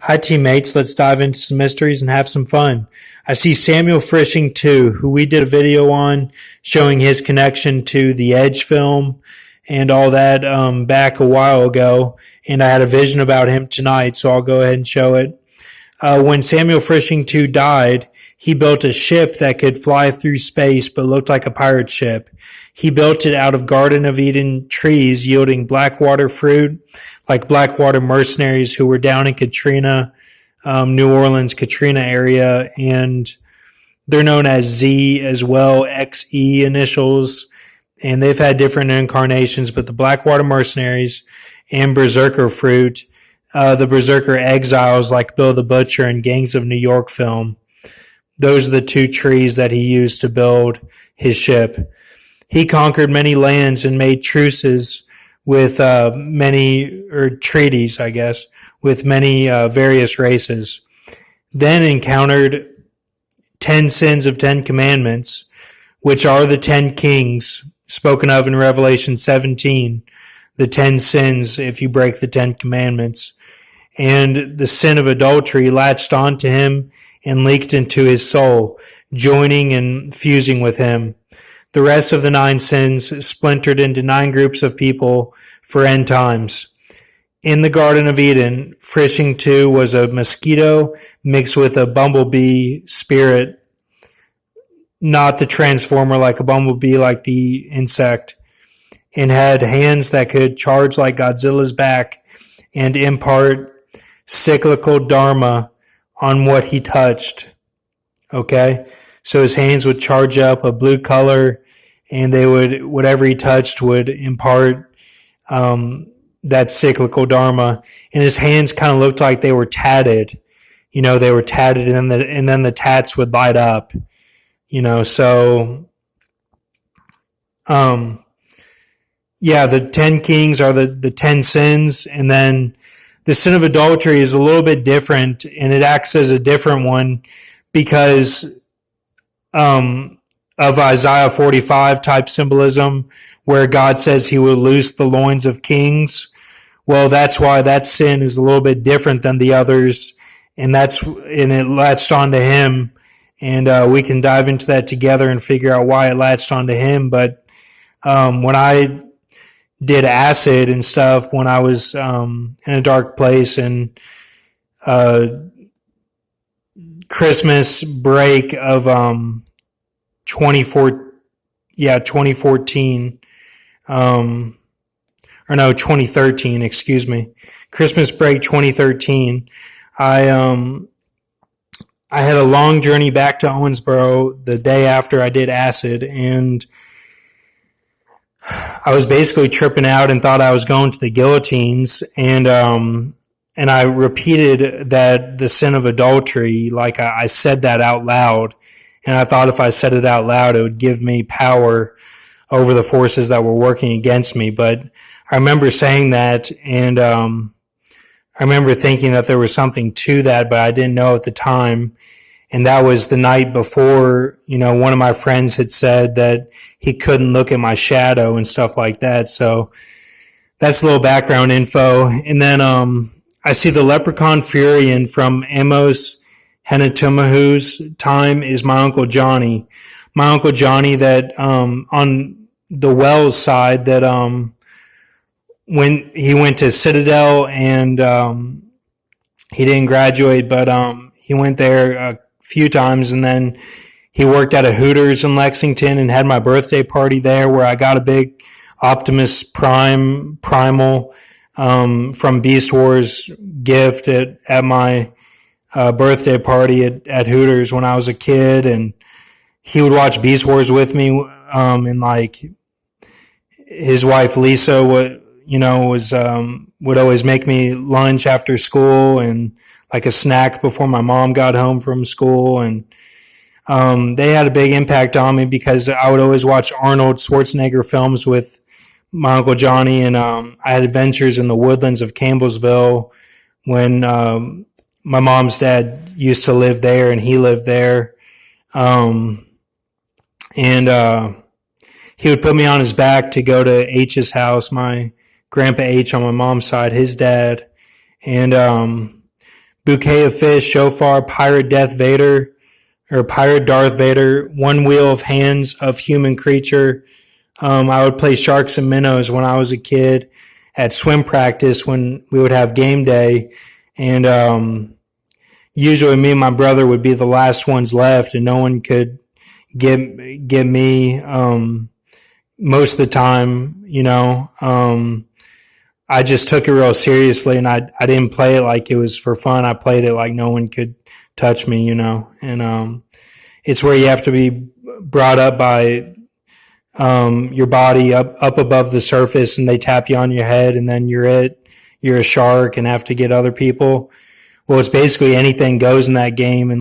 Hi, teammates. Let's dive into some mysteries and have some fun. I see Samuel Frisching too, who we did a video on showing his connection to the Edge film and all that back a while ago. And I had a vision about him tonight, so I'll go ahead and show it. When Samuel Frisching 2 died, he built a ship that could fly through space but looked like a pirate ship. He built it out of Garden of Eden trees yielding blackwater fruit, like blackwater mercenaries who were down in Katrina, New Orleans, Katrina area, and they're known as Z as well, XE initials, and they've had different incarnations, but the blackwater mercenaries and berserker fruit, the berserker exiles like Bill the Butcher and Gangs of New York film. Those are the two trees that he used to build his ship. He conquered many lands and made truces with treaties, I guess, with many various races. Then encountered 10 sins of 10 commandments, which are the 10 kings spoken of in Revelation 17, the 10 sins if you break the 10 commandments. And the sin of adultery latched onto him and leaked into his soul, joining and fusing with him. The rest of the 9 sins splintered into 9 groups of people for end times. In the Garden of Eden, Frisching 2 was a mosquito mixed with a bumblebee spirit, not the transformer like a bumblebee, like the insect, and had hands that could charge like Godzilla's back and impart cyclical dharma on what he touched. Okay? So his hands would charge up a blue color, and they would, whatever he touched would impart that cyclical dharma. And his hands kind of looked like they were tatted. You know, they were tatted, and then the tats would light up. You know, so the 10 kings are the 10 sins, and then the sin of adultery is a little bit different, and it acts as a different one because of Isaiah 45 type symbolism, where God says he will loose the loins of kings. Well, that's why that sin is a little bit different than the others, and it latched onto him, and we can dive into that together and figure out why it latched onto him. But when I did acid and stuff, when I was in a dark place, and Christmas break of 2014, 2013, excuse me. Christmas break 2013, I had a long journey back to Owensboro the day after I did acid, and I was basically tripping out and thought I was going to the guillotines, and I repeated that the sin of adultery, like I said that out loud, and I thought if I said it out loud, it would give me power over the forces that were working against me. But I remember saying that, and I remember thinking that there was something to that, but I didn't know at the time. And that was the night before, one of my friends had said that he couldn't look at my shadow and stuff like that. So that's a little background info. And then I see the Leprechaun furyan from Amos Henatumahu's time is my Uncle Johnny. My Uncle Johnny that on the Wells side, that when he went to Citadel, and he didn't graduate, but he went there a few times, and then he worked at a Hooters in Lexington and had my birthday party there, where I got a big Optimus Primal from Beast Wars gift at my birthday party at Hooters when I was a kid. And he would watch Beast Wars with me, and like his wife Lisa would always make me lunch after school and like a snack before my mom got home from school. And they had a big impact on me because I would always watch Arnold Schwarzenegger films with my Uncle Johnny, and I had adventures in the woodlands of Campbellsville when my mom's dad used to live there and he lived there. He would put me on his back to go to H's house, my Grandpa H on my mom's side, his dad. And bouquet of fish, shofar, pirate Death Vader, or pirate Darth Vader, one wheel of hands of human creature. I would play sharks and minnows when I was a kid at swim practice when we would have game day. And usually me and my brother would be the last ones left, and no one could get me most of the time, I just took it real seriously, and I didn't play it like it was for fun. I played it like no one could touch me, and it's where you have to be brought up by your body up above the surface, and they tap you on your head, and then you're a shark and have to get other people. Well, it's basically anything goes in that game. And